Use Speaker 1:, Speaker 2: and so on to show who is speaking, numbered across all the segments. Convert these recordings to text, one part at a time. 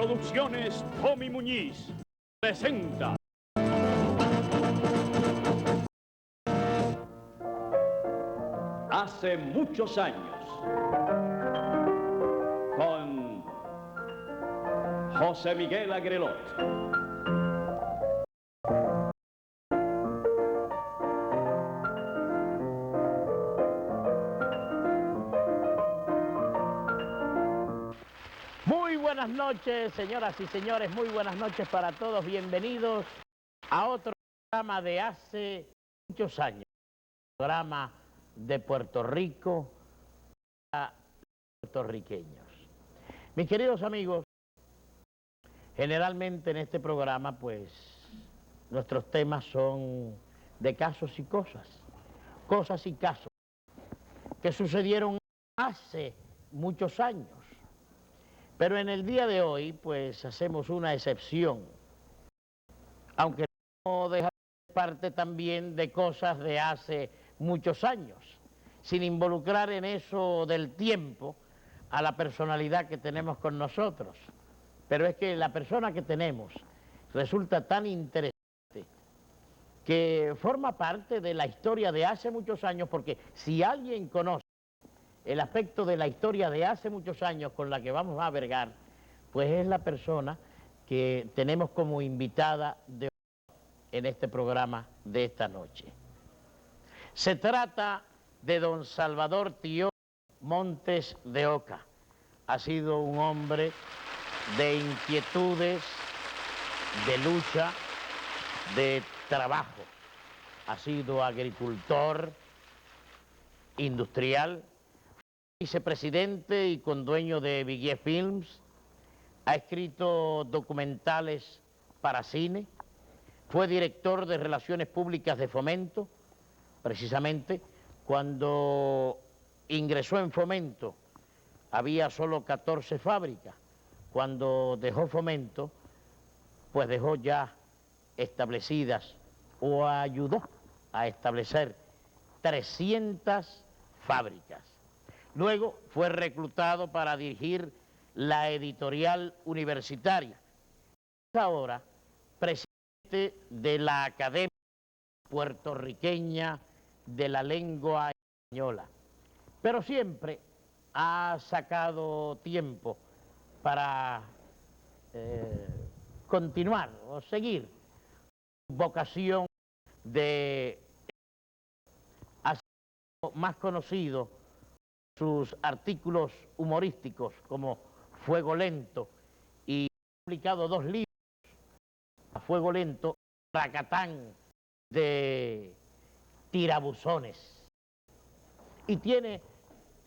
Speaker 1: Producciones Tommy Muñiz presenta Hace muchos años con José Miguel Agrelot.
Speaker 2: Muy buenas noches, señoras y señores, muy buenas noches para todos. Bienvenidos a otro programa de hace muchos años, programa de Puerto Rico a puertorriqueños. Mis queridos amigos, generalmente en este programa, pues, nuestros temas son de casos y cosas y casos que sucedieron hace muchos años. Pero en el día de hoy, pues, hacemos una excepción, aunque no deja de ser parte también de cosas de hace muchos años, sin involucrar en eso del tiempo a la personalidad que tenemos con nosotros. Pero es que la persona que tenemos resulta tan interesante que forma parte de la historia de hace muchos años, porque si alguien conoce el aspecto de la historia de hace muchos años con la que vamos a vergar, pues es la persona que tenemos como invitada de hoy en este programa de esta noche. Se trata de don Salvador Tío Montes de Oca. Ha sido un hombre de inquietudes, de lucha, de trabajo. Ha sido agricultor, industrial, vicepresidente y condueño de Viguier Films, ha escrito documentales para cine, fue director de Relaciones Públicas de Fomento. Precisamente cuando ingresó en Fomento había solo 14 fábricas. Cuando dejó Fomento, pues dejó ya establecidas o ayudó a establecer 300 fábricas. Luego fue reclutado para dirigir la editorial universitaria. Es ahora presidente de la Academia Puertorriqueña de la Lengua Española. Pero siempre ha sacado tiempo para continuar o seguir su vocación de hacer más conocido sus artículos humorísticos como Fuego Lento, y ha publicado 2 libros, a Fuego Lento, Racatán de tirabuzones, y tiene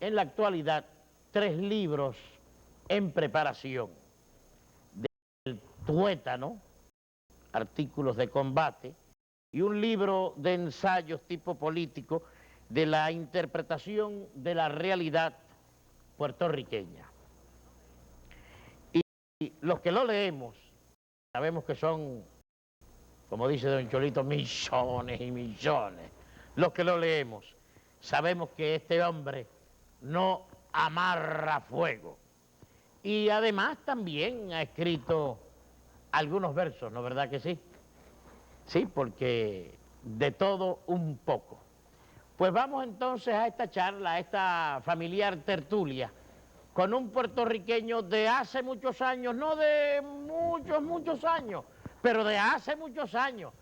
Speaker 2: en la actualidad 3 libros en preparación: del tuétano, artículos de combate, y un libro de ensayos tipo político de la interpretación de la realidad puertorriqueña. Y los que lo leemos sabemos que son, como dice don Cholito, millones y millones. Los que lo leemos sabemos que este hombre no amarra fuego. Y además también ha escrito algunos versos, ¿no verdad que sí? Sí, porque de todo un poco. Pues vamos entonces a esta charla, a esta familiar tertulia, con un puertorriqueño de hace muchos años, no de muchos años, pero de hace muchos años,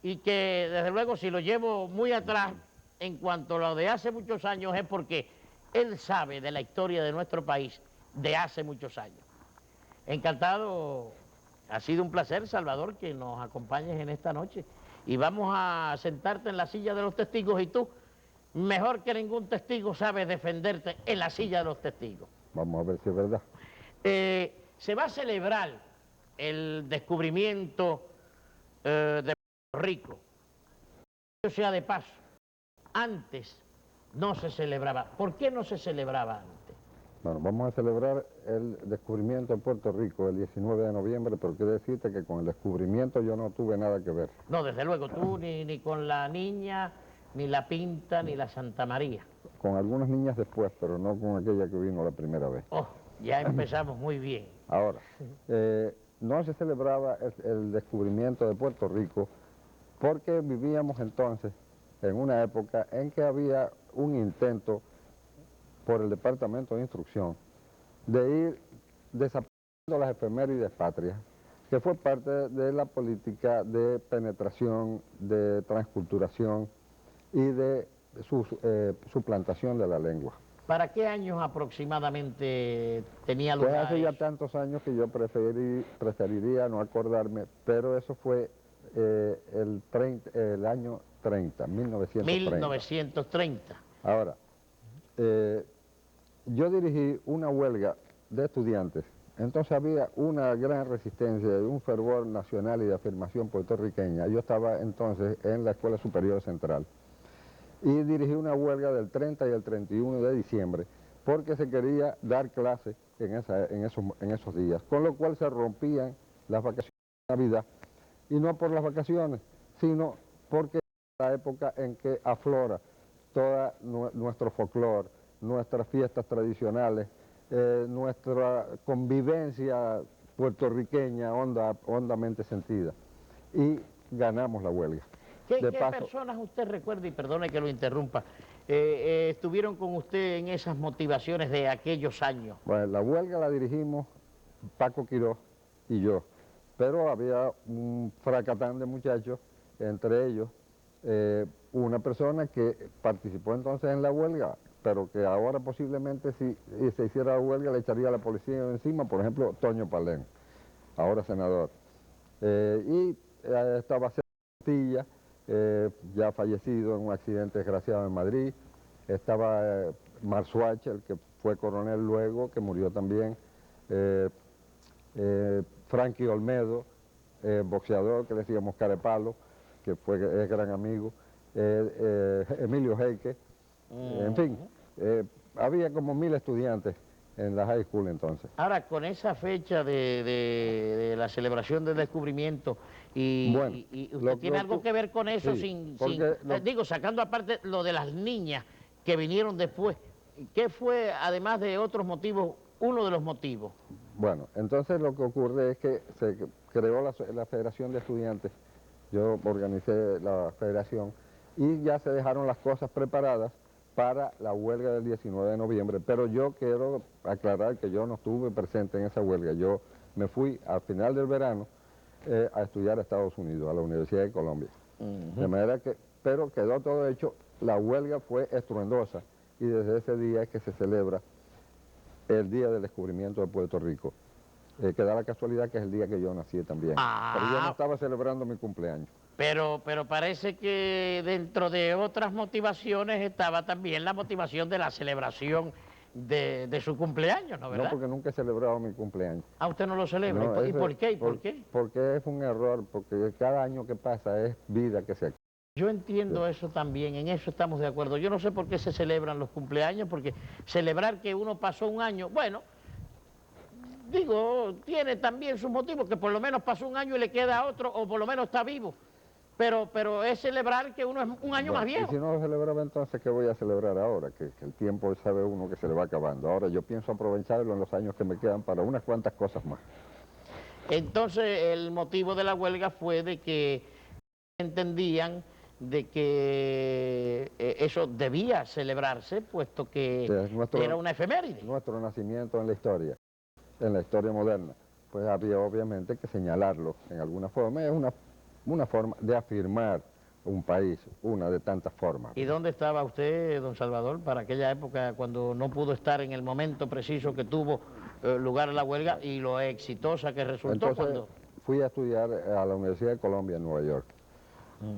Speaker 2: y que desde luego si lo llevo muy atrás en cuanto a lo de hace muchos años es porque él sabe de la historia de nuestro país de hace muchos años. Encantado, ha sido un placer, Salvador, que nos acompañes en esta noche, y vamos a sentarte en la silla de los testigos, y tú, mejor que ningún testigo, sabes defenderte en la silla de los testigos.
Speaker 3: Vamos a ver si es verdad.
Speaker 2: Se va a celebrar el descubrimiento de Puerto Rico. O sea, de paso, antes no se celebraba. ¿Por qué no se celebraba antes?
Speaker 3: Bueno, vamos a celebrar el descubrimiento en Puerto Rico el 19 de noviembre, pero quiero decirte que con el descubrimiento yo no tuve nada que ver.
Speaker 2: No, desde luego, tú ni con la Niña, ni la Pinta, ni la Santa María.
Speaker 3: Con algunas niñas después, pero no con aquella que vino la primera vez.
Speaker 2: Oh, ya empezamos muy bien.
Speaker 3: Ahora, no se celebraba el descubrimiento de Puerto Rico porque vivíamos entonces en una época en que había un intento por el Departamento de Instrucción de ir desapareciendo las efemérides patrias, que fue parte de la política de penetración, de transculturación y de suplantación de la lengua.
Speaker 2: ¿Para qué años aproximadamente tenía lugar?
Speaker 3: Pues hace ya tantos años que yo preferiría no acordarme, pero eso fue el año 30, 1930.
Speaker 2: 1930.
Speaker 3: Ahora, yo dirigí una huelga de estudiantes, entonces había una gran resistencia y un fervor nacional y de afirmación puertorriqueña. Yo estaba entonces en la Escuela Superior Central y dirigí una huelga del 30 y el 31 de diciembre porque se quería dar clase en esos días, con lo cual se rompían las vacaciones de Navidad, y no por las vacaciones, sino porque es la época en que aflora todo nuestro folclore, nuestras fiestas tradicionales, nuestra convivencia puertorriqueña hondamente sentida, y ganamos la huelga.
Speaker 2: ¿Qué personas usted recuerda, y perdone que lo interrumpa, estuvieron con usted en esas motivaciones de aquellos años?
Speaker 3: Bueno, la huelga la dirigimos Paco Quirós y yo, pero había un fracatán de muchachos, entre ellos una persona que participó entonces en la huelga, pero que ahora posiblemente si se hiciera la huelga le echaría a la policía encima, por ejemplo, Toño Palén, ahora senador. Estaba Cestilla, ya fallecido en un accidente desgraciado en Madrid. Estaba Marzuach, el que fue coronel luego, que murió también. Frankie Olmedo, boxeador que le decíamos Carepalo, que es gran amigo. Emilio Heike. En fin, había como 1000 estudiantes en la high school entonces.
Speaker 2: Ahora, con esa fecha de la celebración del descubrimiento,
Speaker 3: Bueno,
Speaker 2: ¿usted tiene algo que ver con eso?
Speaker 3: Sí,
Speaker 2: Digo, sacando aparte lo de las niñas que vinieron después, ¿qué fue, además de otros motivos, uno de los motivos?
Speaker 3: Bueno, entonces lo que ocurre es que se creó la Federación de Estudiantes, yo organicé la federación, y ya se dejaron las cosas preparadas para la huelga del 19 de noviembre, pero yo quiero aclarar que yo no estuve presente en esa huelga. Yo me fui al final del verano a estudiar a Estados Unidos, a la Universidad de Colombia. De manera que, pero quedó todo hecho, la huelga fue estruendosa y desde ese día es que se celebra el día del descubrimiento de Puerto Rico. Que da la casualidad que es el día que yo nací también. Pero yo no estaba celebrando mi cumpleaños.
Speaker 2: Pero parece que dentro de otras motivaciones estaba también la motivación de la celebración de su cumpleaños, ¿no, verdad?
Speaker 3: No, porque nunca he celebrado mi cumpleaños.
Speaker 2: Ah, ¿usted no lo celebra?
Speaker 3: No,
Speaker 2: ¿Y por qué? ¿Por qué?
Speaker 3: Porque es un error, porque cada año que pasa es vida que se acaba.
Speaker 2: Yo entiendo eso también, en eso estamos de acuerdo. Yo no sé por qué se celebran los cumpleaños, porque celebrar que uno pasó un año, bueno, digo, tiene también sus motivos, que por lo menos pasó un año y le queda otro, o por lo menos está vivo. Pero es celebrar que uno es un año más viejo.
Speaker 3: Y si no lo celebraba entonces, ¿qué voy a celebrar ahora? Que el tiempo sabe uno que se le va acabando. Ahora yo pienso aprovecharlo en los años que me quedan para unas cuantas cosas más.
Speaker 2: Entonces el motivo de la huelga fue de que entendían de que eso debía celebrarse, puesto que era una efeméride.
Speaker 3: Nuestro nacimiento en la historia moderna, pues había obviamente que señalarlo en alguna forma. Es una forma de afirmar un país, una de tantas formas.
Speaker 2: ¿Y dónde estaba usted, don Salvador, para aquella época cuando no pudo estar en el momento preciso que tuvo lugar la huelga y lo exitosa que resultó?
Speaker 3: Entonces, fui a estudiar a la Universidad de Colombia en Nueva York.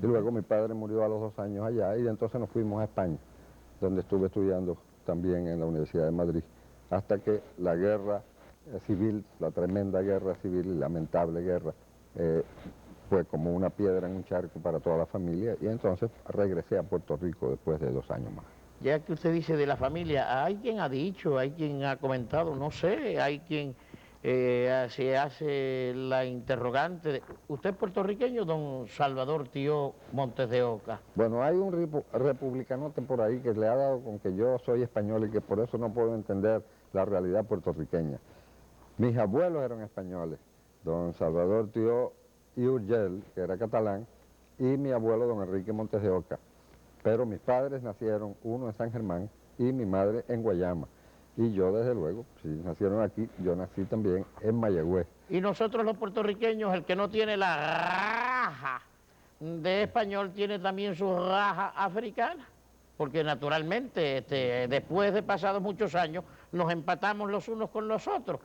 Speaker 3: Y luego mi padre murió a los 2 años allá y entonces nos fuimos a España, donde estuve estudiando también en la Universidad de Madrid, hasta que la guerra civil, la tremenda guerra civil, lamentable guerra, fue como una piedra en un charco para toda la familia, y entonces regresé a Puerto Rico después de 2 años más.
Speaker 2: Ya que usted dice de la familia, hay quien ha dicho, hay quien ha comentado, no sé, hay quien se hace la interrogante. ¿Usted es puertorriqueño, don Salvador Tío Montes de Oca?
Speaker 3: Bueno, hay un republicanote por ahí que le ha dado con que yo soy español y que por eso no puedo entender la realidad puertorriqueña. Mis abuelos eran españoles, don Salvador Tío y Urgel, que era catalán, y mi abuelo don Enrique Montes de Oca. Pero mis padres nacieron, uno en San Germán y mi madre en Guayama. Y yo, desde luego, si nacieron aquí, yo nací también en Mayagüez.
Speaker 2: Y nosotros los puertorriqueños, el que no tiene la raja de español, tiene también su raja africana. Porque naturalmente, después de pasados muchos años, nos empatamos los unos con los otros.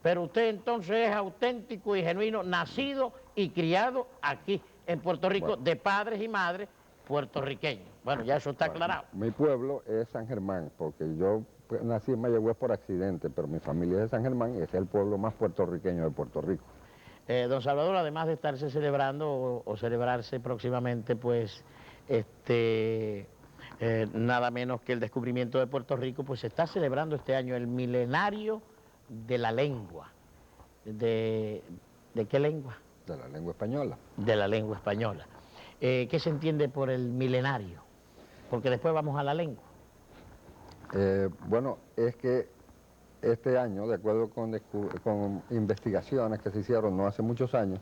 Speaker 2: Pero usted entonces es auténtico y genuino, nacido y criado aquí, en Puerto Rico,
Speaker 3: Bueno,
Speaker 2: de padres y madres puertorriqueños. Bueno, ya eso está aclarado.
Speaker 3: mi pueblo es San Germán, porque yo nací en Mayagüez por accidente, pero mi familia es de San Germán y es el pueblo más puertorriqueño de Puerto Rico.
Speaker 2: Don Salvador, además de estarse celebrando o celebrarse próximamente, pues, nada menos que el descubrimiento de Puerto Rico, pues se está celebrando este año el milenario de la lengua. ¿De qué lengua?
Speaker 3: De la lengua española.
Speaker 2: De la lengua española. ¿Qué se entiende por el milenario? Porque después vamos a la lengua.
Speaker 3: Bueno, es que este año, de acuerdo con investigaciones que se hicieron no hace muchos años,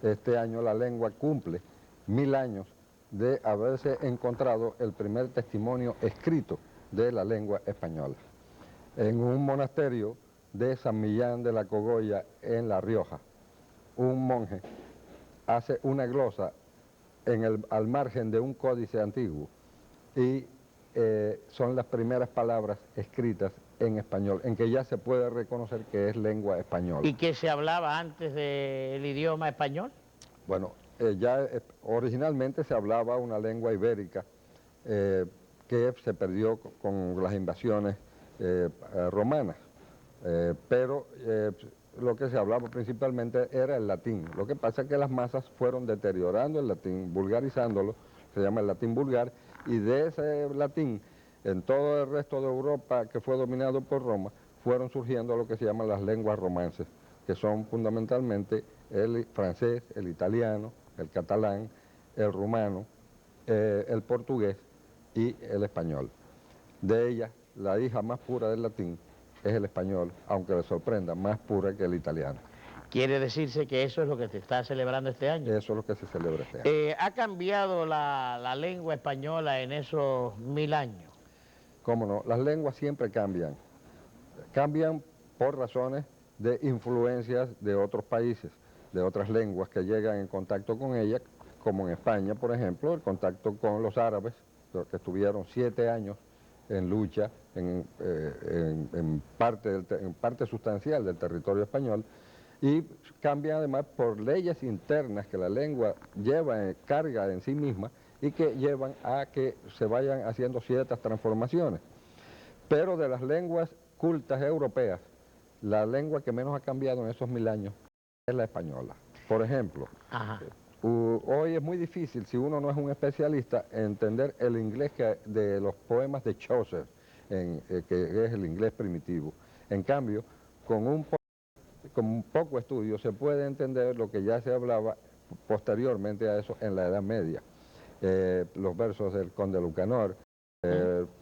Speaker 3: este año la lengua cumple 1000 años de haberse encontrado el primer testimonio escrito de la lengua española. En un monasterio de San Millán de la Cogolla, en La Rioja, un monje hace una glosa al margen de un códice antiguo y son las primeras palabras escritas en español, en que ya se puede reconocer que es lengua española.
Speaker 2: ¿Y qué se hablaba antes del idioma español?
Speaker 3: Bueno, originalmente se hablaba una lengua ibérica que se perdió con las invasiones romanas, pero lo que se hablaba principalmente era el latín. Lo que pasa es que las masas fueron deteriorando el latín, vulgarizándolo, se llama el latín vulgar, y de ese latín, en todo el resto de Europa que fue dominado por Roma, fueron surgiendo lo que se llaman las lenguas romances, que son fundamentalmente el francés, el italiano, el catalán, el rumano, el portugués y el español. De ellas, la hija más pura del latín es el español, aunque le sorprenda, más pura que el italiano.
Speaker 2: Quiere decirse que eso es lo que se está celebrando este año.
Speaker 3: Eso es lo que se celebra este año.
Speaker 2: ¿Ha cambiado la lengua española en esos 1000 años?
Speaker 3: Cómo no, las lenguas siempre cambian. Cambian por razones de influencias de otros países, de otras lenguas que llegan en contacto con ellas, como en España, por ejemplo, el contacto con los árabes, los que estuvieron 7 años en lucha en parte sustancial del territorio español, y cambian además por leyes internas que la lengua carga en sí misma y que llevan a que se vayan haciendo ciertas transformaciones. Pero de las lenguas cultas europeas, la lengua que menos ha cambiado en esos 1000 años es la española. Por ejemplo, hoy es muy difícil, si uno no es un especialista, entender el inglés de los poemas de Chaucer, que es el inglés primitivo. En cambio, con un poco estudio se puede entender lo que ya se hablaba posteriormente a eso en la Edad Media. Los versos del Conde Lucanor,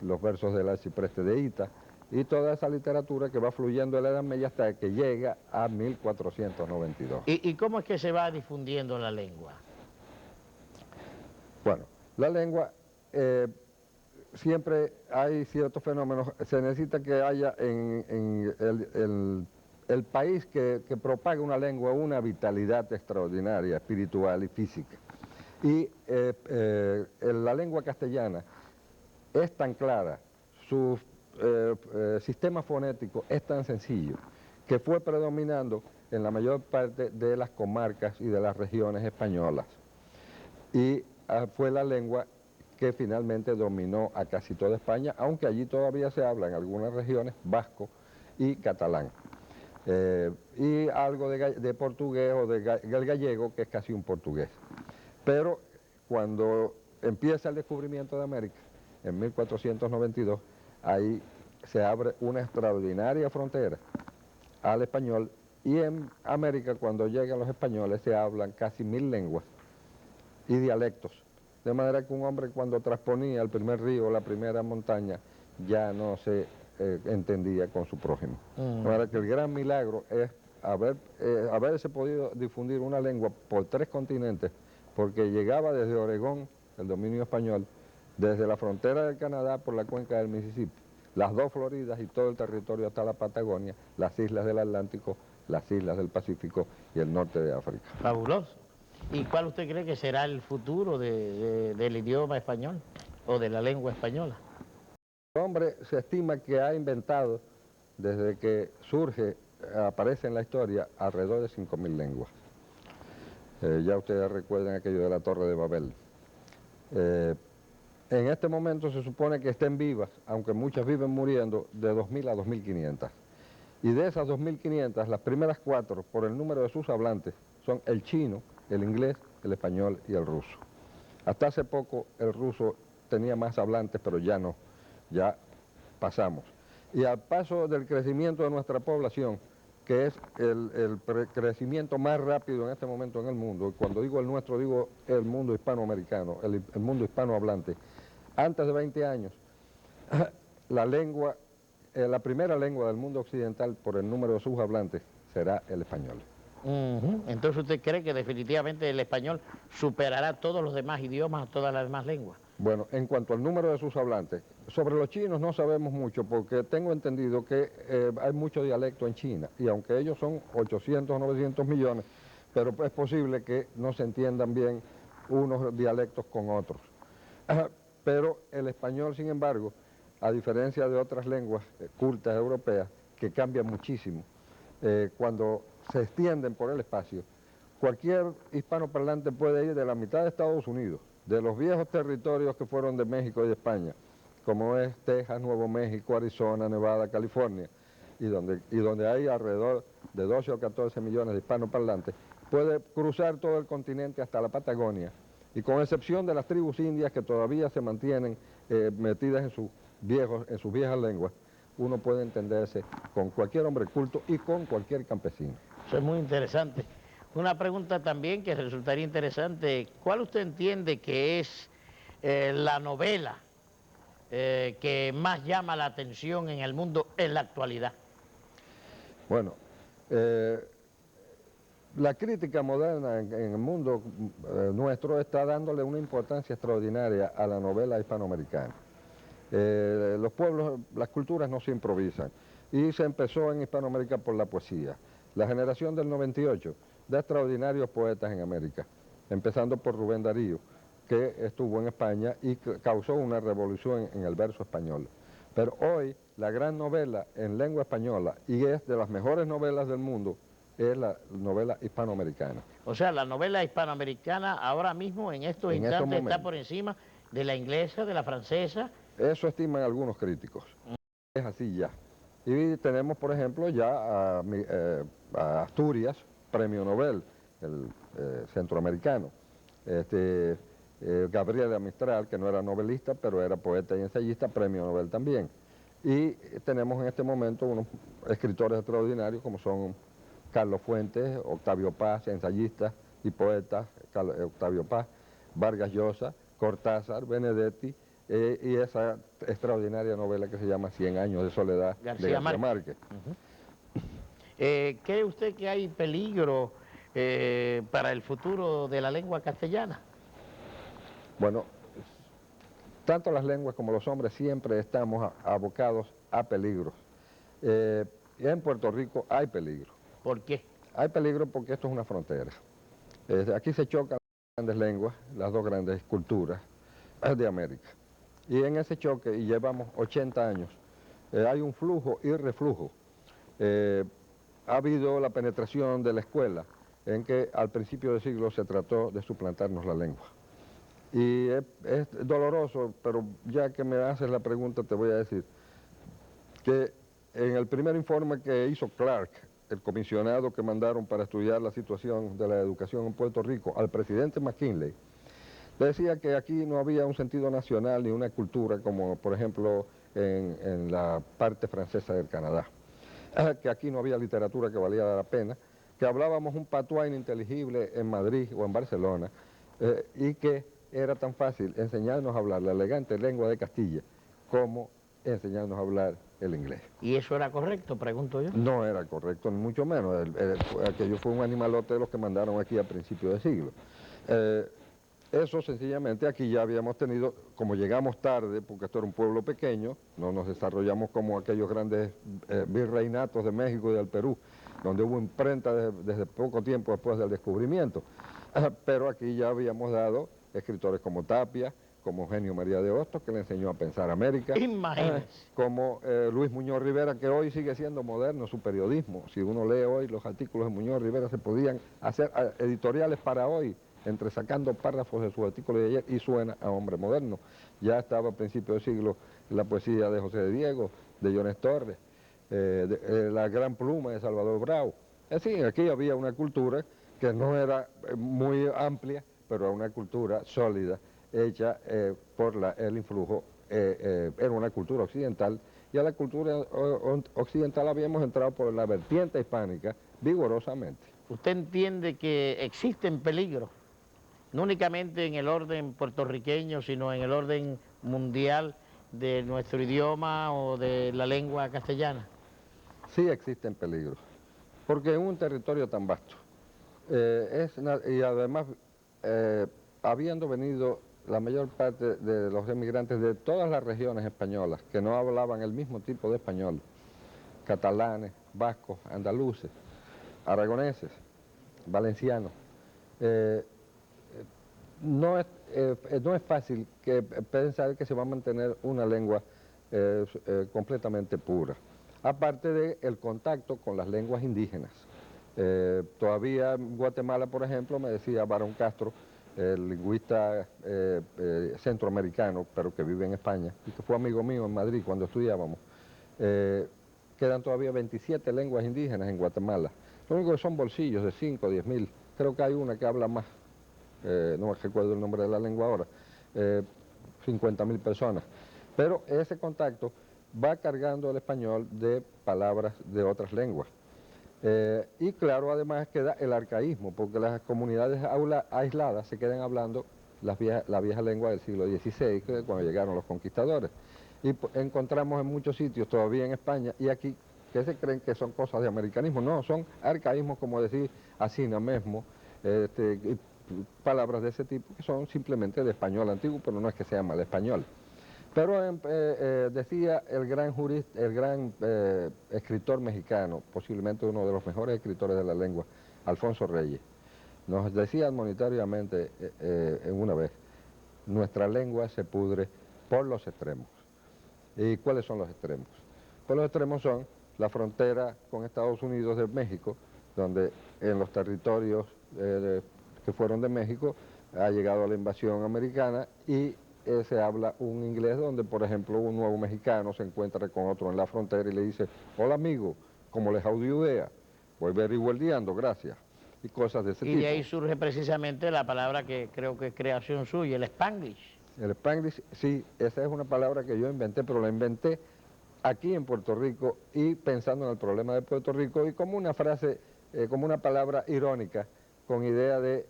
Speaker 3: los versos del Arcipreste de Hita, y toda esa literatura que va fluyendo en la Edad Media hasta que llega a 1492.
Speaker 2: ¿Y cómo es que se va difundiendo la lengua?
Speaker 3: Bueno, la lengua, siempre hay ciertos fenómenos, se necesita que haya en el país que propaga una lengua una vitalidad extraordinaria, espiritual y física. Y la lengua castellana es tan clara, su sistema fonético es tan sencillo, que fue predominando en la mayor parte de las comarcas y de las regiones españolas. Y fue la lengua que finalmente dominó a casi toda España, aunque allí todavía se habla en algunas regiones vasco y catalán. Y algo de portugués o del gallego, que es casi un portugués. Pero cuando empieza el descubrimiento de América, en 1492, ahí se abre una extraordinaria frontera al español, y en América, cuando llegan los españoles, se hablan casi 1000 lenguas y dialectos. De manera que un hombre, cuando transponía el primer río, la primera montaña, ya no se entendía con su prójimo. Ahora que el gran milagro es haberse podido difundir una lengua por 3 continentes, porque llegaba desde Oregón, el dominio español, desde la frontera del Canadá por la cuenca del Mississippi, las 2 Floridas y todo el territorio hasta la Patagonia, las islas del Atlántico, las islas del Pacífico y el norte de África.
Speaker 2: Fabuloso. ¿Y cuál usted cree que será el futuro del idioma español o de la lengua española?
Speaker 3: El hombre se estima que ha inventado, desde que surge, aparece en la historia, alrededor de 5.000 lenguas. Ya ustedes recuerdan aquello de la Torre de Babel. En este momento se supone que estén vivas, aunque muchas viven muriendo, de 2.000 a 2.500. Y de esas 2.500, las primeras 4, por el número de sus hablantes, son el chino, el inglés, el español y el ruso. Hasta hace poco el ruso tenía más hablantes, pero ya no, ya pasamos. Y al paso del crecimiento de nuestra población, que es el crecimiento más rápido en este momento en el mundo, y cuando digo el nuestro, digo el mundo hispanoamericano, el mundo hispanohablante, antes de 20 años, la lengua, la primera lengua del mundo occidental por el número de sus hablantes será el español.
Speaker 2: Entonces, ¿usted cree que definitivamente el español superará todos los demás idiomas, todas las demás lenguas?
Speaker 3: Bueno, en cuanto al número de sus hablantes, sobre los chinos no sabemos mucho porque tengo entendido que hay mucho dialecto en China y aunque ellos son 800 o 900 millones, pero es posible que no se entiendan bien unos dialectos con otros. Pero el español, sin embargo, a diferencia de otras lenguas cultas europeas, que cambian muchísimo, cuando se extienden por el espacio, cualquier hispanoparlante puede ir de la mitad de Estados Unidos, de los viejos territorios que fueron de México y de España, como es Texas, Nuevo México, Arizona, Nevada, California, y donde hay alrededor de 12 o 14 millones de hispanoparlantes, puede cruzar todo el continente hasta la Patagonia, y con excepción de las tribus indias que todavía se mantienen metidas en sus viejas lenguas, uno puede entenderse con cualquier hombre culto y con cualquier campesino.
Speaker 2: Eso es muy interesante. Una pregunta también que resultaría interesante, ¿cuál usted entiende que es la novela que más llama la atención en el mundo en la actualidad?
Speaker 3: Bueno, la crítica moderna en el mundo nuestro está dándole una importancia extraordinaria a la novela hispanoamericana. Los pueblos, las culturas no se improvisan y se empezó en Hispanoamérica por la poesía. La generación del 98 da extraordinarios poetas en América, empezando por Rubén Darío, que estuvo en España y causó una revolución en el verso español. Pero hoy la gran novela en lengua española, y es de las mejores novelas del mundo, es la novela hispanoamericana.
Speaker 2: O sea, la novela hispanoamericana ahora mismo, en estos instantes, está por encima de la inglesa, de la francesa.
Speaker 3: Eso estiman algunos críticos. Es así ya. Y tenemos, por ejemplo, ya a Asturias, premio Nobel, el centroamericano. Gabriela Mistral, que no era novelista, pero era poeta y ensayista, premio Nobel también. Y tenemos en este momento unos escritores extraordinarios como son Carlos Fuentes, Octavio Paz, ensayista y poeta, Octavio Paz, Vargas Llosa, Cortázar, Benedetti, y esa extraordinaria novela que se llama 100 años de soledad de García Márquez.
Speaker 2: ¿Cree usted que hay peligro para el futuro de la lengua castellana?
Speaker 3: Bueno, tanto las lenguas como los hombres siempre estamos abocados a peligros. En Puerto Rico hay peligro.
Speaker 2: ¿Por qué?
Speaker 3: Hay peligro porque esto es una frontera. Aquí se chocan las grandes lenguas, las 2 grandes culturas de América. Y en ese choque, y llevamos 80 años, hay un flujo y reflujo. Ha habido la penetración de la escuela, en que al principio del siglo se trató de suplantarnos la lengua. Y es doloroso, pero ya que me haces la pregunta te voy a decir que en el primer informe que hizo Clark, el comisionado que mandaron para estudiar la situación de la educación en Puerto Rico, al presidente McKinley, le decía que aquí no había un sentido nacional ni una cultura como, por ejemplo, en la parte francesa del Canadá. Que aquí no había literatura que valiera la pena, que hablábamos un patuá ininteligible en Madrid o en Barcelona, y que era tan fácil enseñarnos a hablar la elegante lengua de Castilla como enseñarnos a hablar el inglés.
Speaker 2: ¿Y eso era correcto, pregunto yo?
Speaker 3: No era correcto, ni mucho menos. Aquello fue un animalote de los que mandaron aquí a principios de siglo. Eso sencillamente aquí ya habíamos tenido, como llegamos tarde, porque esto era un pueblo pequeño, no nos desarrollamos como aquellos grandes virreinatos de México y del Perú, donde hubo imprenta desde poco tiempo después del descubrimiento. Pero aquí ya habíamos dado escritores como Tapia, como Eugenio María de Hostos, que le enseñó a pensar América,
Speaker 2: Imagínense.
Speaker 3: como Luis Muñoz Rivera, que hoy sigue siendo moderno su periodismo. Si uno lee hoy los artículos de Muñoz Rivera, se podían hacer editoriales para hoy, entresacando párrafos de sus artículos de ayer, y suena a hombre moderno. Ya estaba a principios del siglo la poesía de José de Diego, de Llorens Torres, la gran pluma de Salvador Brau. Es decir, aquí había una cultura que no era muy amplia, pero era una cultura sólida, hecha por el influjo, era una cultura occidental, y a la cultura occidental habíamos entrado por la vertiente hispánica vigorosamente.
Speaker 2: ¿Usted entiende que existen peligros, no únicamente en el orden puertorriqueño, sino en el orden mundial de nuestro idioma o de la lengua castellana?
Speaker 3: Sí existen peligros, porque en un territorio tan vasto, y además habiendo venido la mayor parte de los emigrantes de todas las regiones españolas que no hablaban el mismo tipo de español, catalanes, vascos, andaluces, aragoneses, valencianos, no es fácil pensar que se va a mantener una lengua completamente pura, aparte del contacto con las lenguas indígenas. Todavía en Guatemala, por ejemplo, me decía Barón Castro, el lingüista centroamericano, pero que vive en España, y que fue amigo mío en Madrid cuando estudiábamos, quedan todavía 27 lenguas indígenas en Guatemala. Lo único que son bolsillos de 5 o 10 mil. Creo que hay una que habla más, no me recuerdo el nombre de la lengua ahora, 50.000 personas. Pero ese contacto va cargando el español de palabras de otras lenguas. Y claro, además queda el arcaísmo, porque las comunidades aisladas se quedan hablando la vieja lengua del siglo XVI, que cuando llegaron los conquistadores. Y encontramos en muchos sitios, todavía en España y aquí, que se creen que son cosas de americanismo. No, son arcaísmos, como decir asina mesmo, y palabras de ese tipo, que son simplemente de español antiguo, pero no es que sea mal español. Pero decía el gran jurista, el gran escritor mexicano, posiblemente uno de los mejores escritores de la lengua, Alfonso Reyes, nos decía admonitariamente en una vez, nuestra lengua se pudre por los extremos. ¿Y cuáles son los extremos? Pues los extremos son la frontera con Estados Unidos de México, donde en los territorios que fueron de México ha llegado la invasión americana y se habla un inglés donde, por ejemplo, un nuevo mexicano se encuentra con otro en la frontera y le dice, hola amigo, ¿cómo les audiudea? Voy very well diando, gracias. Y cosas de ese tipo.
Speaker 2: Y de ahí surge precisamente la palabra que creo que es creación suya, el Spanglish.
Speaker 3: El Spanglish, sí, esa es una palabra que yo inventé, pero la inventé aquí en Puerto Rico y pensando en el problema de Puerto Rico y como una frase, como una palabra irónica, con idea de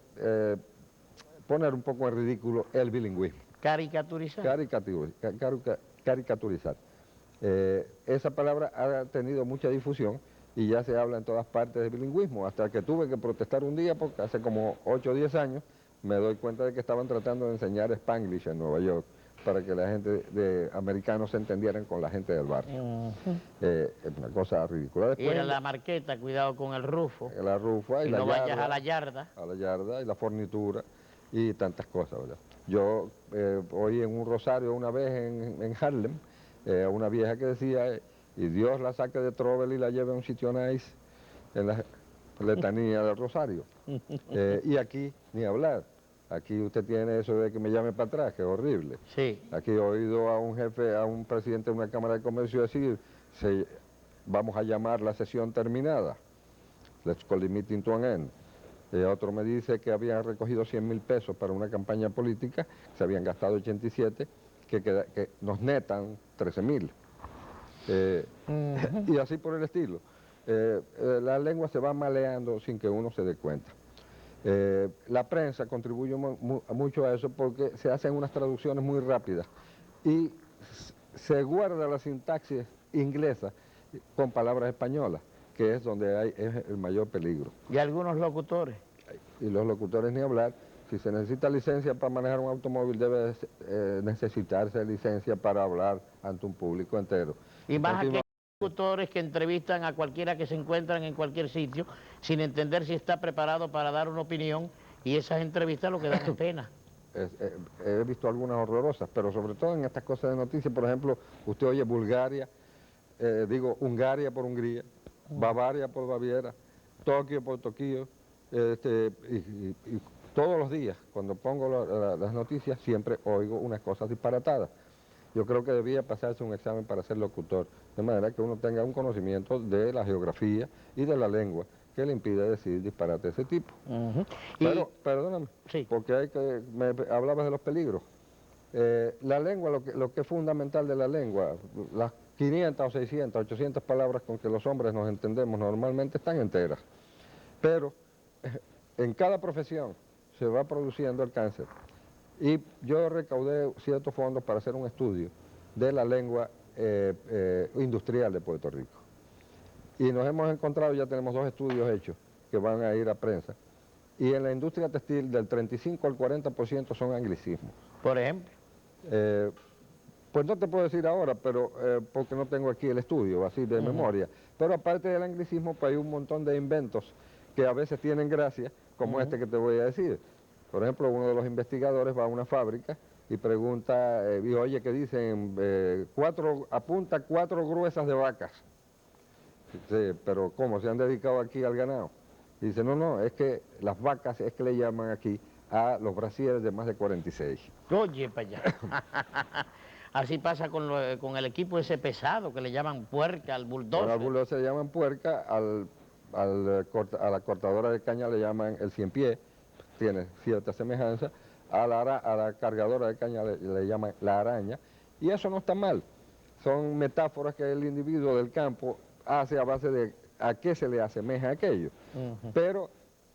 Speaker 3: poner un poco en ridículo el bilingüismo.
Speaker 2: Caricaturizar.
Speaker 3: Caricaturizar. Esa palabra ha tenido mucha difusión y ya se habla en todas partes de bilingüismo, hasta que tuve que protestar un día porque hace como 8 o 10 años me doy cuenta de que estaban tratando de enseñar Spanglish en Nueva York para que la gente de americanos se entendieran con la gente del barrio. Es una cosa ridícula. Después,
Speaker 2: Y era la marqueta, cuidado con el rufo.
Speaker 3: La rufa y la
Speaker 2: no
Speaker 3: yarda,
Speaker 2: vayas a la yarda.
Speaker 3: a la yarda y la fornitura y tantas cosas, ¿verdad? Yo oí en un rosario una vez en Harlem a una vieja que decía, y Dios la saque de Trouble y la lleve a un sitio nice, en la letanía del rosario. Y aquí, ni hablar. Aquí usted tiene eso de que me llame para atrás, que es horrible.
Speaker 2: Sí.
Speaker 3: Aquí he oído a un jefe, a un presidente de una Cámara de Comercio decir, vamos a llamar la sesión terminada. Let's call the meeting to an end. Otro me dice que habían recogido 100.000 pesos para una campaña política, se habían gastado 87, que nos netan 13.000. Y así por el estilo. La lengua se va maleando sin que uno se dé cuenta. La prensa contribuye mucho a eso porque se hacen unas traducciones muy rápidas y se guarda la sintaxis inglesa con palabras españolas, que es donde es el mayor peligro.
Speaker 2: Y algunos locutores.
Speaker 3: Y los locutores ni hablar. Si se necesita licencia para manejar un automóvil, debe necesitarse licencia para hablar ante un público entero.
Speaker 2: Y más aquellos locutores que entrevistan a cualquiera que se encuentran en cualquier sitio, sin entender si está preparado para dar una opinión, y esas entrevistas lo que dan es pena.
Speaker 3: He visto algunas horrorosas, pero sobre todo en estas cosas de noticias, por ejemplo, usted oye Bulgaria, Hungaria por Hungría, Bavaria por Baviera, Tokio por Tokio, y todos los días, cuando pongo las noticias, siempre oigo unas cosas disparatadas. Yo creo que debía pasarse un examen para ser locutor, de manera que uno tenga un conocimiento de la geografía y de la lengua, que le impide decir disparate de ese tipo. Pero, perdóname,
Speaker 2: sí,
Speaker 3: porque me hablabas de los peligros. La lengua, lo que es fundamental de la lengua, las 500 o 600, 800 palabras con que los hombres nos entendemos normalmente están enteras. Pero en cada profesión se va produciendo el cáncer. Y yo recaudé ciertos fondos para hacer un estudio de la lengua industrial de Puerto Rico. Y nos hemos encontrado, ya tenemos 2 estudios hechos que van a ir a prensa. Y en la industria textil del 35 al 40% son anglicismos.
Speaker 2: Por ejemplo.
Speaker 3: Pues no te puedo decir ahora, pero porque no tengo aquí el estudio, así de memoria. Pero aparte del anglicismo, pues hay un montón de inventos que a veces tienen gracia, como este que te voy a decir. Por ejemplo, uno de los investigadores va a una fábrica y pregunta, oye, ¿qué dicen? Apunta 4 gruesas de vacas. Sí, pero ¿cómo? ¿Se han dedicado aquí al ganado? Y dice, no, es que las vacas es que le llaman aquí a los brasieres de más de 46.
Speaker 2: Oye, para allá. Así pasa con el equipo ese pesado que le llaman puerca, al bulldozer.
Speaker 3: Al bulldozer le llaman puerca, a la cortadora de caña le llaman el cien pie, tiene cierta semejanza, a la cargadora de caña le llaman la araña, y eso no está mal. Son metáforas que el individuo del campo hace a base de a qué se le asemeja aquello. Pero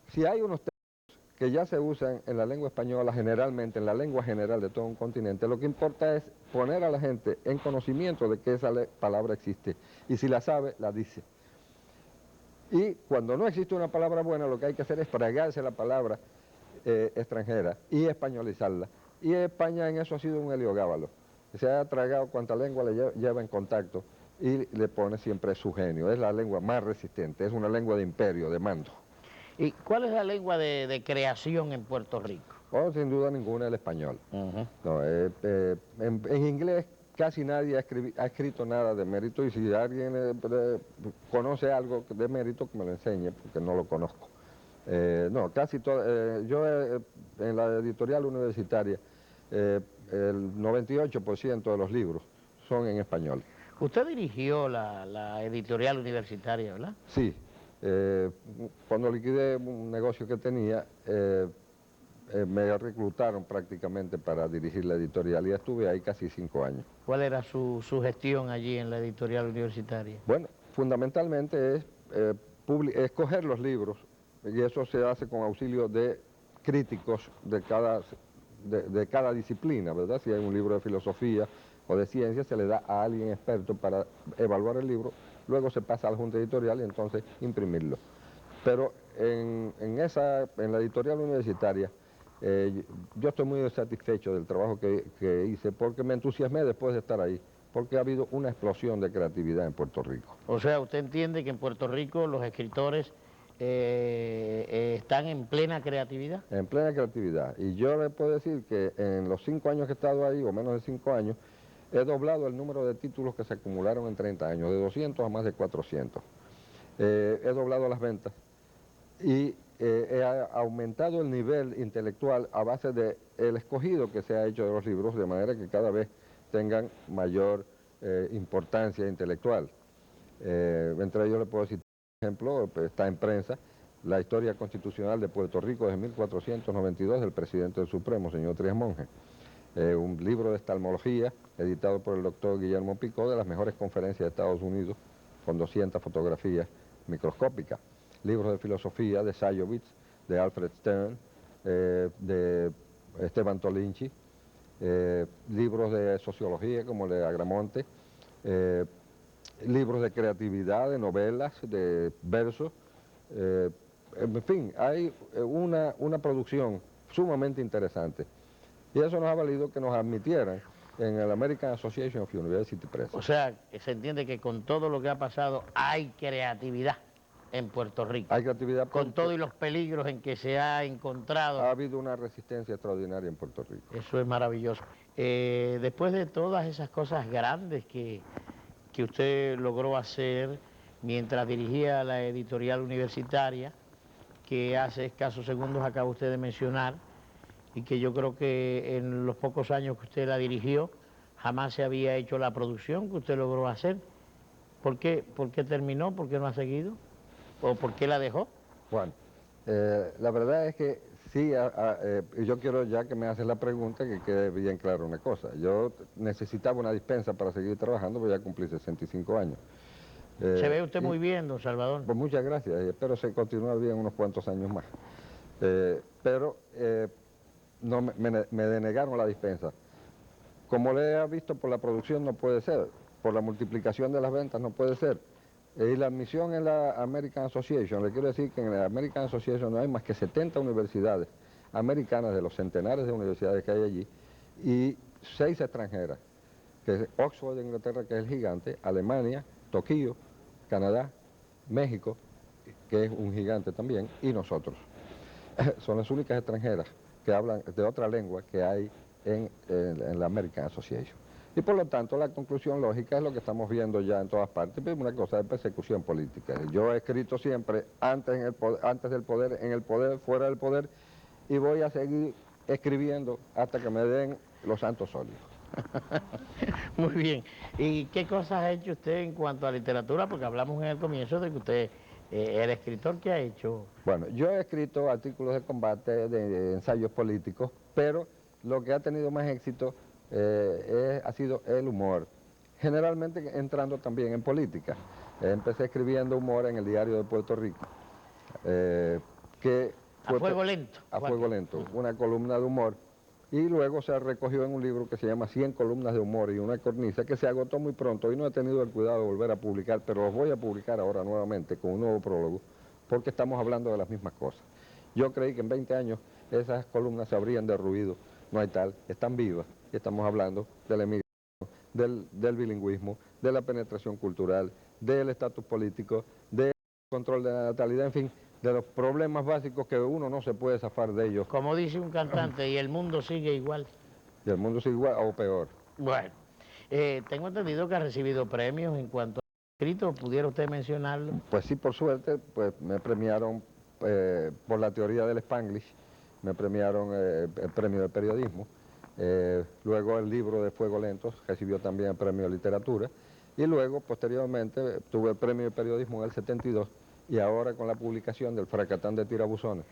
Speaker 3: si hay unos términos que ya se usan en la lengua española generalmente, en la lengua general de todo un continente, lo que importa es poner a la gente en conocimiento de que esa palabra existe, y si la sabe, la dice. Y cuando no existe una palabra buena, lo que hay que hacer es tragarse la palabra extranjera y españolizarla. Y España en eso ha sido un heliogábalo. Se ha tragado cuanta lengua le lleva en contacto y le pone siempre su genio. Es la lengua más resistente, es una lengua de imperio, de mando.
Speaker 2: ¿Y cuál es la lengua de creación en Puerto Rico?
Speaker 3: Oh, sin duda ninguna el español. No, en inglés casi nadie ha escrito nada de mérito, y si alguien conoce algo de mérito, que me lo enseñe, porque no lo conozco. No, casi todo. Yo en la editorial universitaria, el 98% de los libros son en español.
Speaker 2: Usted dirigió la editorial universitaria, ¿verdad?
Speaker 3: Sí. Cuando liquidé un negocio que tenía, me reclutaron prácticamente para dirigir la editorial y estuve ahí casi 5 años.
Speaker 2: ¿Cuál era su gestión allí en la editorial universitaria?
Speaker 3: Bueno, fundamentalmente es escoger los libros, y eso se hace con auxilio de críticos de cada disciplina, ¿verdad? Si hay un libro de filosofía o de ciencia, se le da a alguien experto para evaluar el libro, luego se pasa a la junta editorial y entonces imprimirlo. Pero en la editorial universitaria, yo estoy muy satisfecho del trabajo que hice, porque me entusiasmé después de estar ahí, porque ha habido una explosión de creatividad en Puerto Rico.
Speaker 2: O sea, ¿usted entiende que en Puerto Rico los escritores están en plena creatividad? En
Speaker 3: plena creatividad. Y yo le puedo decir que en los 5 años que he estado ahí, o menos de 5 años, he doblado el número de títulos que se acumularon en 30 años, de 200 a más de 400. He doblado las ventas y he aumentado el nivel intelectual a base del escogido que se ha hecho de los libros, de manera que cada vez tengan mayor importancia intelectual. Entre ellos le puedo citar, por ejemplo, está en prensa, la historia constitucional de Puerto Rico desde 1492 del presidente del Supremo, señor Trías Monge. Un libro de oftalmología editado por el doctor Guillermo Picó, de las mejores conferencias de Estados Unidos, con 200 fotografías microscópicas. Libros de filosofía de Sayovitz, de Alfred Stern, de Esteban Tolinchi, libros de sociología como el de Agramonte, libros de creatividad, de novelas, de versos, en fin, hay una producción sumamente interesante. Y eso nos ha valido que nos admitieran en el American Association of University Press.
Speaker 2: O sea, que se entiende que con todo lo que ha pasado hay creatividad en Puerto Rico.
Speaker 3: Hay creatividad
Speaker 2: con todo y los peligros en que se ha encontrado.
Speaker 3: Ha habido una resistencia extraordinaria en Puerto Rico.
Speaker 2: Eso es maravilloso. Después de todas esas cosas grandes que usted logró hacer mientras dirigía la editorial universitaria, que hace escasos segundos acaba usted de mencionar, y que yo creo que en los pocos años que usted la dirigió, jamás se había hecho la producción que usted logró hacer. ¿Por qué terminó? ¿Por qué no ha seguido? ¿O por qué la dejó?
Speaker 3: Juan, la verdad es que sí, yo quiero, ya que me haces la pregunta, que quede bien claro una cosa. Yo necesitaba una dispensa para seguir trabajando, porque ya cumplí 65 años.
Speaker 2: Se ve usted muy bien, don Salvador.
Speaker 3: Pues muchas gracias, y espero se continúe bien unos cuantos años más. Pero no, me denegaron la dispensa. Como le he visto, por la producción no puede ser, por la multiplicación de las ventas no puede ser. Y la admisión en la American Association, le quiero decir que en la American Association no hay más que 70 universidades americanas, de los centenares de universidades que hay allí, y 6 extranjeras, que es Oxford de Inglaterra, que es el gigante, Alemania, Tokio, Canadá, México, que es un gigante también, y nosotros. Son las únicas extranjeras que hablan de otra lengua que hay en la American Association. Y por lo tanto la conclusión lógica es lo que estamos viendo ya en todas partes, pero una cosa de persecución política. Yo he escrito siempre antes del poder, en el poder, fuera del poder, y voy a seguir escribiendo hasta que me den los santos óleos.
Speaker 2: Muy bien. ¿Y qué cosas ha hecho usted en cuanto a literatura? Porque hablamos en el comienzo de que usted, el escritor que ha hecho.
Speaker 3: Bueno, yo he escrito artículos de combate, de ensayos políticos, pero lo que ha tenido más éxito ha sido el humor, generalmente entrando también en política. Empecé escribiendo humor en el Diario de Puerto Rico, que
Speaker 2: A fuego lento.
Speaker 3: A fuego lento, una columna de humor, y luego se recogió en un libro que se llama 100 columnas de humor y una cornisa, que se agotó muy pronto y no he tenido el cuidado de volver a publicar, pero los voy a publicar ahora nuevamente con un nuevo prólogo, porque estamos hablando de las mismas cosas. Yo creí que en 20 años esas columnas se habrían derruido, no hay tal, están vivas, y estamos hablando de la emigración, del bilingüismo, de la penetración cultural, del estatus político, del control de la natalidad, en fin, de los problemas básicos que uno no se puede zafar de ellos.
Speaker 2: Como dice un cantante, y el mundo sigue igual.
Speaker 3: Y el mundo sigue igual o peor.
Speaker 2: Bueno, tengo entendido que ha recibido premios en cuanto a escrito, ¿pudiera usted mencionarlo?
Speaker 3: Pues sí, por suerte, pues me premiaron por la teoría del Spanglish, me premiaron el premio de periodismo, luego el libro de Fuego Lento recibió también el premio de literatura, y luego, posteriormente, tuve el premio de periodismo en el 72, y ahora con la publicación del Fracatán de Tirabuzones,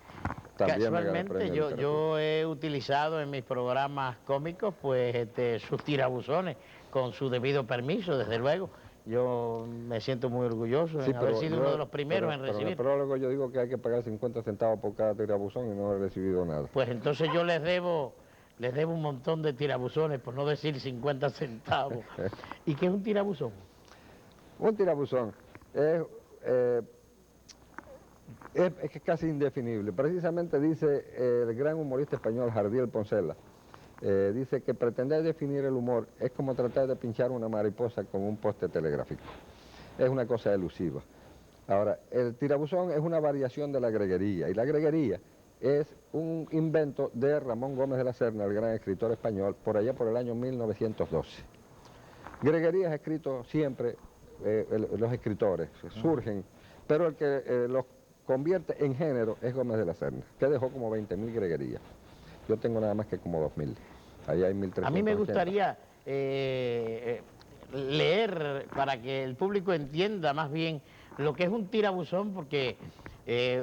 Speaker 3: también me gané el premio de
Speaker 2: Casualmente
Speaker 3: literatura.
Speaker 2: yo he utilizado en mis programas cómicos pues sus tirabuzones con su debido permiso, desde luego. Yo me siento muy orgulloso
Speaker 3: Sí,
Speaker 2: en haber sido uno de los primeros en
Speaker 3: pero en
Speaker 2: recibir.
Speaker 3: el prólogo yo digo que hay que pagar 50 centavos por cada tirabuzón y no he recibido nada.
Speaker 2: Pues entonces yo les debo un montón de tirabuzones, por no decir 50 centavos. ¿Y qué es un tirabuzón?
Speaker 3: Un tirabuzón es que casi indefinible. Precisamente dice el gran humorista español Jardiel Poncela, dice que pretender definir el humor es como tratar de pinchar una mariposa con un poste telegráfico. Es una cosa elusiva. Ahora, el tirabuzón es una variación de la greguería, y la greguería es un invento de Ramón Gómez de la Serna, el gran escritor español, por allá por el año 1912. Greguerías escritos siempre los escritores, surgen, pero el que los convierte en género es Gómez de la Serna, que dejó como 20.000 greguerías. Yo tengo nada más que como 2.000. Ahí hay 1.380.
Speaker 2: A mí me gustaría leer para que el público entienda más bien lo que es un tirabuzón, porque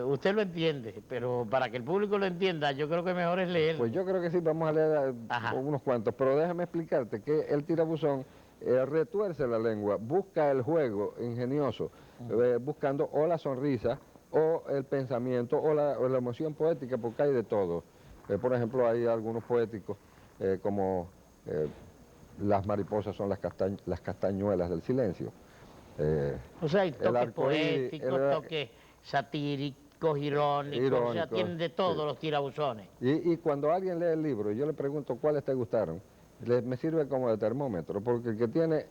Speaker 2: usted lo entiende, pero para que el público lo entienda, yo creo que mejor es leer.
Speaker 3: Pues yo creo que sí, vamos a leer unos cuantos, pero déjame explicarte que el tirabuzón retuerce la lengua, busca el juego ingenioso, buscando o la sonrisa, o el pensamiento, o la emoción poética, porque hay de todo. Por ejemplo, hay algunos poéticos como Las mariposas son las castañuelas del silencio.
Speaker 2: O sea, hay
Speaker 3: el
Speaker 2: toques
Speaker 3: arcoíris,
Speaker 2: poéticos, toques satíricos, irónicos, o sea, tienen de todo
Speaker 3: sí.
Speaker 2: los tirabuzones.
Speaker 3: Y cuando alguien lee el libro y yo le pregunto cuáles te gustaron, me sirve como de termómetro, porque el que tiene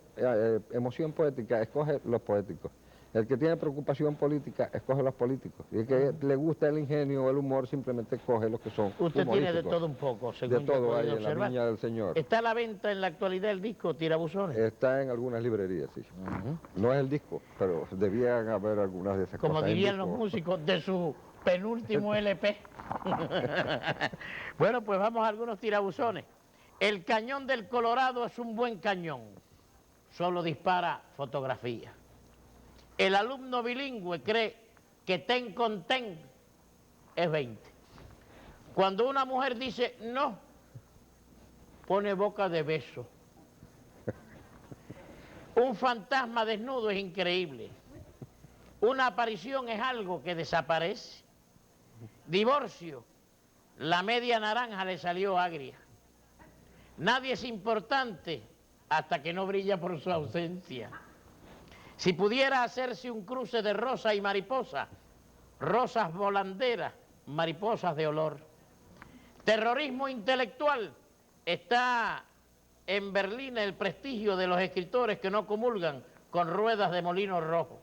Speaker 3: emoción poética escoge los poéticos. El que tiene preocupación política escoge los políticos. Y el que le gusta el ingenio o el humor simplemente escoge los que son
Speaker 2: Usted tiene de
Speaker 3: humorísticos.
Speaker 2: todo un poco, según
Speaker 3: De
Speaker 2: yo he
Speaker 3: todo hay
Speaker 2: podido
Speaker 3: en la
Speaker 2: observar.
Speaker 3: viña del Señor.
Speaker 2: ¿Está a la venta en la actualidad el disco Tirabuzones?
Speaker 3: Está en algunas librerías, sí. No es el disco, pero debían haber algunas de esas
Speaker 2: Como
Speaker 3: cosas en
Speaker 2: dirían los
Speaker 3: disco.
Speaker 2: músicos de su penúltimo LP. Bueno, pues vamos a algunos tirabuzones. El cañón del Colorado es un buen cañón, solo dispara fotografía. El alumno bilingüe cree que ten con ten es 20. Cuando una mujer dice no, pone boca de beso. Un fantasma desnudo es increíble. Una aparición es algo que desaparece. Divorcio, la media naranja le salió agria. Nadie es importante hasta que no brilla por su ausencia. Si pudiera hacerse un cruce de rosa y mariposa, rosas volanderas, mariposas de olor. Terrorismo intelectual, está en Berlín el prestigio de los escritores que no comulgan con ruedas de molino rojo.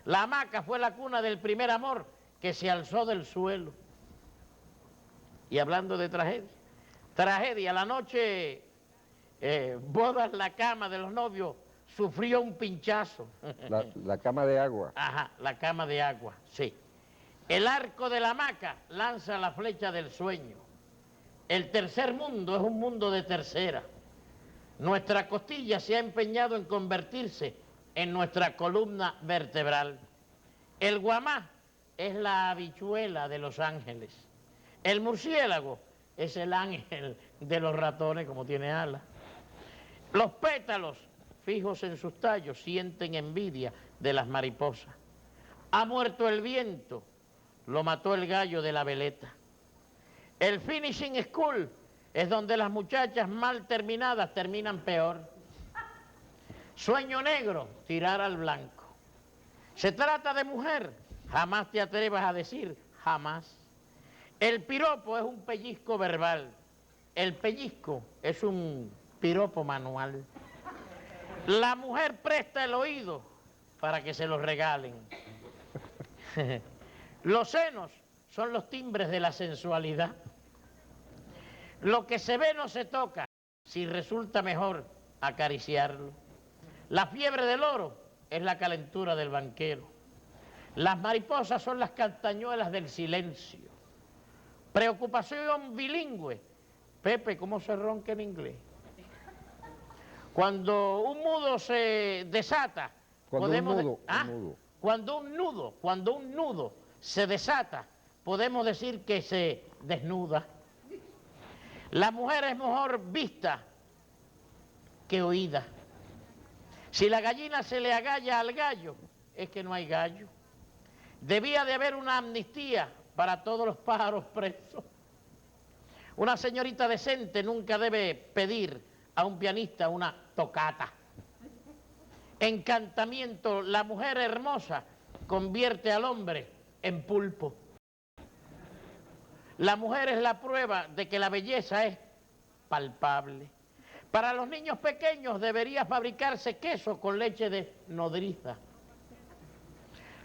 Speaker 2: La hamaca fue la cuna del primer amor que se alzó del suelo. Y hablando de tragedia, la noche, bodas, la cama de los novios sufrió un pinchazo.
Speaker 3: La cama de agua.
Speaker 2: Ajá, la cama de agua, sí. El arco de la hamaca lanza la flecha del sueño. El tercer mundo es un mundo de tercera. Nuestra costilla se ha empeñado en convertirse en nuestra columna vertebral. El guamá es la habichuela de los ángeles. El murciélago es el ángel de los ratones, como tiene alas. Los pétalos, fijos en sus tallos, sienten envidia de las mariposas. Ha muerto el viento, lo mató el gallo de la veleta. El finishing school es donde las muchachas mal terminadas terminan peor. Sueño negro, tirar al blanco. Se trata de mujer, jamás te atrevas a decir jamás. El piropo es un pellizco verbal, el pellizco es un piropo manual. La mujer presta el oído para que se lo regalen. Los senos son los timbres de la sensualidad. Lo que se ve no se toca, si resulta mejor acariciarlo. La fiebre del oro es la calentura del banquero. Las mariposas son las castañuelas del silencio. Preocupación bilingüe. Pepe, ¿cómo se ronca en inglés? Cuando un mudo se desata, Cuando un nudo se desata, podemos decir que se desnuda. La mujer es mejor vista que oída. Si la gallina se le agalla al gallo, es que no hay gallo. Debía de haber una amnistía para todos los pájaros presos. Una señorita decente nunca debe pedir a un pianista una tocata. Encantamiento, la mujer hermosa convierte al hombre en pulpo. La mujer es la prueba de que la belleza es palpable. Para los niños pequeños debería fabricarse queso con leche de nodriza.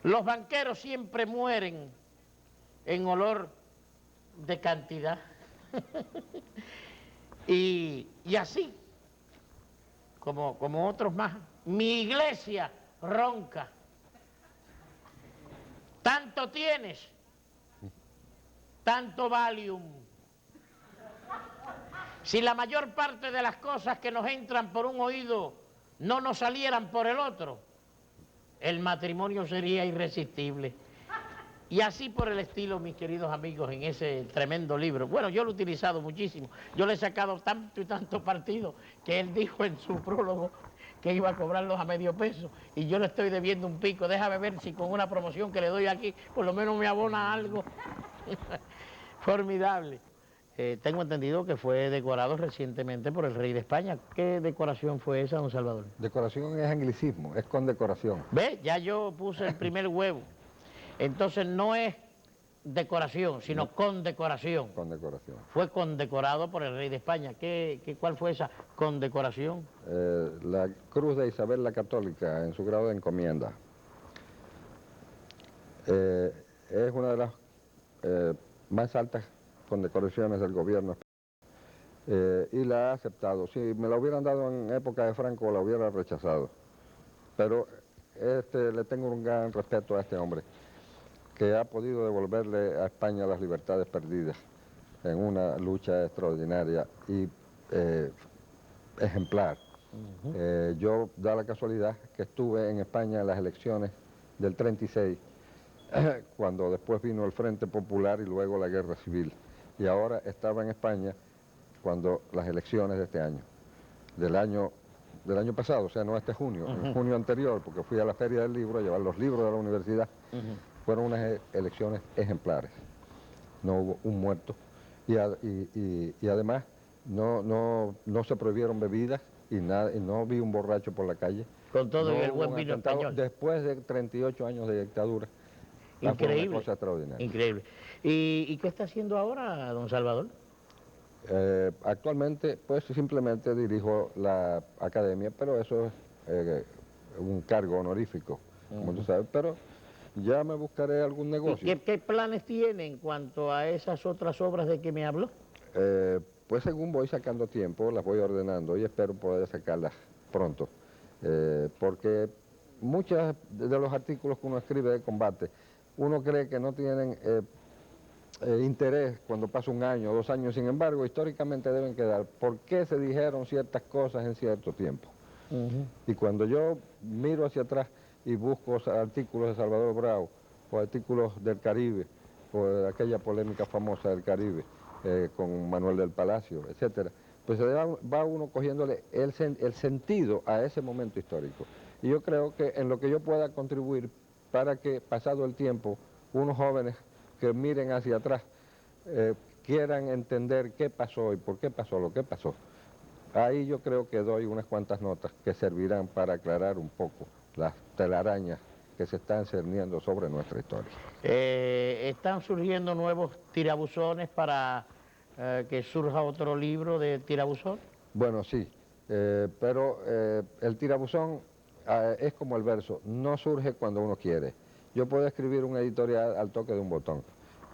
Speaker 2: Los banqueros siempre mueren en olor de cantidad. y así, como otros más. Mi iglesia ronca. Tanto tienes, tanto Valium. Si la mayor parte de las cosas que nos entran por un oído no nos salieran por el otro, el matrimonio sería irresistible. Y así por el estilo, mis queridos amigos, en ese tremendo libro. Bueno, yo lo he utilizado muchísimo. Yo le he sacado tanto y tanto partido que él dijo en su prólogo que iba a cobrarlos a medio peso. Y yo le estoy debiendo un pico. Déjame ver si con una promoción que le doy aquí, por lo menos me abona algo. Formidable. tengo entendido que fue decorado recientemente por el rey de España. ¿Qué decoración fue esa, don Salvador?
Speaker 3: Decoración es anglicismo, es condecoración.
Speaker 2: ¿Ve? Ya yo puse el primer huevo. Entonces no es decoración, sino
Speaker 3: No.
Speaker 2: condecoración.
Speaker 3: Condecoración.
Speaker 2: Fue condecorado por el rey de España. ¿Cuál fue esa condecoración?
Speaker 3: La Cruz de Isabel la Católica en su grado de encomienda. Es una de las más altas condecoraciones del gobierno y la ha aceptado. Si me la hubieran dado en época de Franco, la hubiera rechazado. Pero le tengo un gran respeto a este hombre, que ha podido devolverle a España las libertades perdidas en una lucha extraordinaria y ejemplar. Yo, da la casualidad que estuve en España en las elecciones del 36, cuando después vino el Frente Popular y luego la Guerra Civil. Y ahora estaba en España cuando las elecciones de este año, del año pasado, o sea, no este junio, en junio anterior, porque fui a la Feria del Libro a llevar los libros de la universidad. Fueron unas elecciones ejemplares. No hubo un muerto y además no se prohibieron bebidas y no vi un borracho por la calle.
Speaker 2: Con todo
Speaker 3: No
Speaker 2: y el
Speaker 3: hubo
Speaker 2: buen
Speaker 3: un
Speaker 2: vino
Speaker 3: atentado
Speaker 2: español.
Speaker 3: después de 38 años de dictadura. Fue una
Speaker 2: Increíble.
Speaker 3: cosa extraordinaria.
Speaker 2: Increíble. ¿Y qué está haciendo ahora, don Salvador?
Speaker 3: Actualmente, pues simplemente dirijo la academia, pero eso es un cargo honorífico, como tú sabes, pero ya me buscaré algún
Speaker 2: ¿Y
Speaker 3: negocio.
Speaker 2: qué planes tiene en cuanto a esas otras obras de que me habló?
Speaker 3: Pues según voy sacando tiempo, las voy ordenando y espero poder sacarlas pronto, porque muchos de los artículos que uno escribe de combate, uno cree que no tienen interés cuando pasa un año o 2 años, sin embargo, históricamente deben quedar. ¿Por qué se dijeron ciertas cosas en cierto tiempo? Y cuando yo miro hacia atrás y busco artículos de Salvador Bravo, o artículos del Caribe, o de aquella polémica famosa del Caribe, con Manuel del Palacio, etcétera, pues va uno cogiéndole el sentido a ese momento histórico. Y yo creo que en lo que yo pueda contribuir para que, pasado el tiempo, unos jóvenes que miren hacia atrás quieran entender qué pasó y por qué pasó lo que pasó. Ahí yo creo que doy unas cuantas notas que servirán para aclarar un poco las telarañas que se están cerniendo sobre nuestra historia.
Speaker 2: ¿Están surgiendo nuevos tirabuzones para que surja otro libro de tirabuzón?
Speaker 3: Bueno, sí, pero el tirabuzón es como el verso, no surge cuando uno quiere. Yo puedo escribir un editorial al toque de un botón,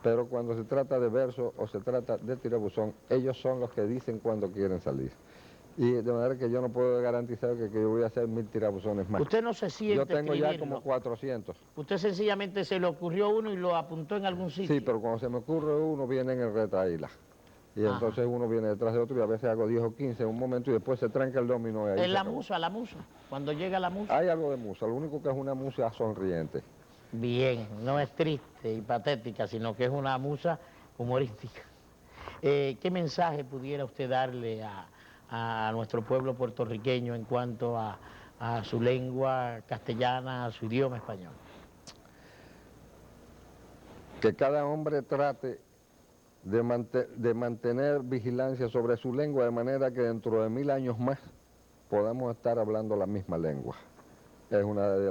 Speaker 3: pero cuando se trata de verso o se trata de tirabuzón, ellos son los que dicen cuando quieren salir. Y de manera que yo no puedo garantizar que yo voy a hacer 1000 tirabuzones más.
Speaker 2: Usted no se siente
Speaker 3: Yo tengo ya
Speaker 2: escribirlo.
Speaker 3: como 400.
Speaker 2: Usted sencillamente se le ocurrió uno y lo apuntó en algún sitio.
Speaker 3: Sí, pero cuando se me ocurre uno viene en el retaíla. Y entonces uno viene detrás de otro y a veces hago 10 o 15 en un momento y después se tranca el dominó. Y ahí
Speaker 2: En
Speaker 3: se
Speaker 2: la
Speaker 3: acabó.
Speaker 2: musa, cuando llega la musa.
Speaker 3: Hay algo de musa, lo único que es una musa sonriente.
Speaker 2: Bien, no es triste y patética, sino que es una musa humorística. ¿Qué mensaje pudiera usted darle a nuestro pueblo puertorriqueño en cuanto a su lengua castellana, a su idioma español?
Speaker 3: Que cada hombre trate de mantener vigilancia sobre su lengua de manera que dentro de 1000 años más podamos estar hablando la misma lengua. Es una de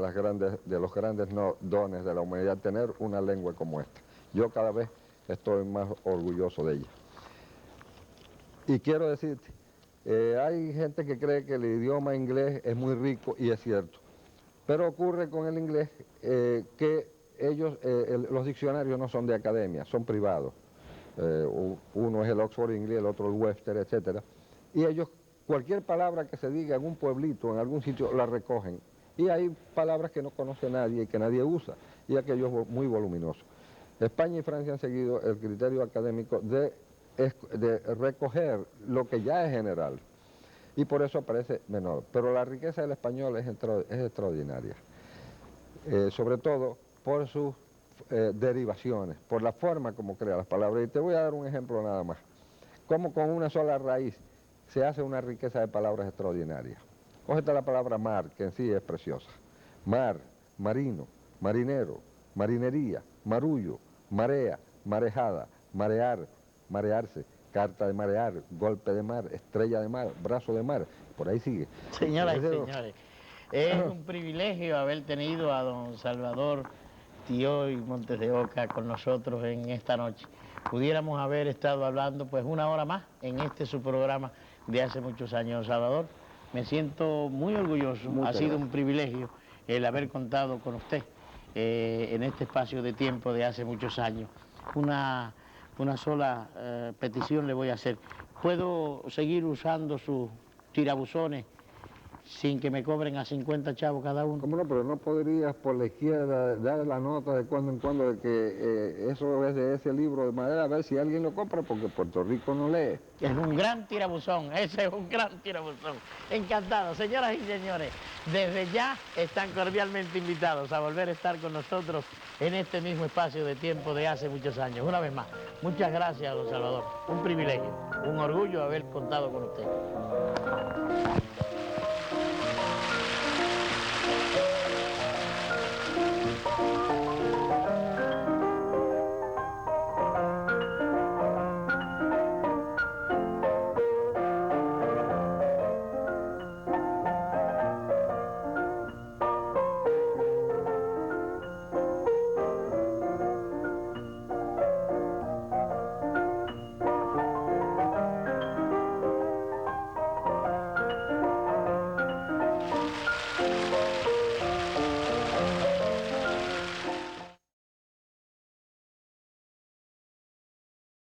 Speaker 3: los grandes dones de la humanidad, tener una lengua como esta. Yo cada vez estoy más orgulloso de ella. Y quiero decirte, hay gente que cree que el idioma inglés es muy rico y es cierto, pero ocurre con el inglés que los diccionarios no son de academia, son privados. Uno es el Oxford English, el otro el Webster, etc. Y ellos, cualquier palabra que se diga en un pueblito, en algún sitio, la recogen. Y hay palabras que no conoce nadie y que nadie usa, y aquello es muy voluminoso. España y Francia han seguido el criterio académico de recoger lo que ya es general, y por eso aparece menor. Pero la riqueza del español es extraordinaria, sobre todo por sus derivaciones, por la forma como crea las palabras. Y te voy a dar un ejemplo nada más. Cómo con una sola raíz se hace una riqueza de palabras extraordinaria. Cógete la palabra mar, que en sí es preciosa. Mar, marino, marinero, marinería, marullo, marea, marejada, marear, marearse, carta de marear, golpe de mar, estrella de mar, brazo de mar, por ahí sigue.
Speaker 2: Señoras y
Speaker 3: Ese-
Speaker 2: señores, es un privilegio haber tenido a don Salvador Tioy Montes de Oca con nosotros en esta noche. Pudiéramos haber estado hablando pues una hora más en este su programa de hace muchos años. Salvador, me siento muy orgulloso,
Speaker 3: Muchas
Speaker 2: ha sido
Speaker 3: gracias.
Speaker 2: un privilegio el haber contado con usted en este espacio de tiempo de hace muchos años. Una sola petición le voy a hacer. ¿Puedo seguir usando sus tirabuzones sin que me cobren a 50 chavos cada uno?
Speaker 3: ¿Cómo no? Pero no podrías por la izquierda dar la nota de cuando en cuando de que eso es de ese libro de madera, a ver si alguien lo compra, porque Puerto Rico no lee.
Speaker 2: Es un gran tirabuzón, ese es un gran tirabuzón. Encantado, señoras y señores, desde ya están cordialmente invitados a volver a estar con nosotros en este mismo espacio de tiempo de hace muchos años. Una vez más, muchas gracias, don Salvador. Un privilegio, un orgullo haber contado con usted.